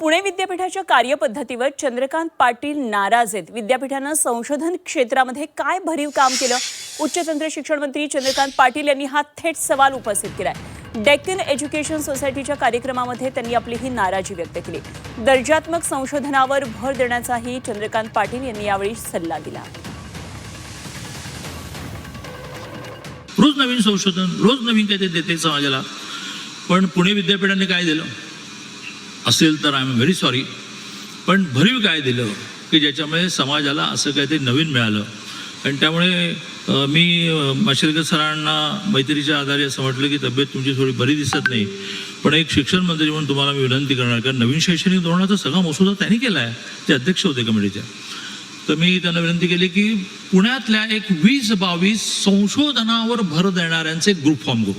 पुणे विद्यापीठाच्या कार्यपद्धतीवर चंद्रकांत पाटील नाराज आहेत। विद्यापीठानं संशोधन क्षेत्रामध्ये काय भरीव काम केलं? उच्च तंत्र शिक्षण मंत्री चंद्रकांत पाटील यांनी हा थेट सवाल उपस्थित केलाय। डेक्कन एज्युकेशन सोसायटीच्या कार्यक्रमामध्ये त्यांनी आपली ही नाराजी व्यक्त केली। दर्जात्मक संशोधनावर भर देण्याचाही चंद्रकांत पाटील यांनी यावेळी सल्ला दिला। रोज नवीन संशोधन, रोज नवीन काहीतरी देते समाजाला, पण पुणे विद्यापीठाने काय दिलं असेल तर आय एम व्हेरी सॉरी, पण भरीव काय दिलं की ज्याच्यामुळे समाजाला असं काहीतरी नवीन मिळालं। आणि त्यामुळे मी माशेलकर सरांना मैत्रीच्या आधारे असं म्हटलं की तब्येत तुमची थोडी बरी दिसत नाही, पण एक शिक्षण मंत्री म्हणून तुम्हाला मी विनंती करणार, कारण नवीन शैक्षणिक धोरणाचा सगळा मसुदा त्यांनी केला आहे, ते अध्यक्ष होते कमिटीच्या। तर मी त्यांना विनंती केली की पुण्यातल्या एक 20-22 संशोधनावर भर देणाऱ्यांचे ग्रुप फॉर्म करू।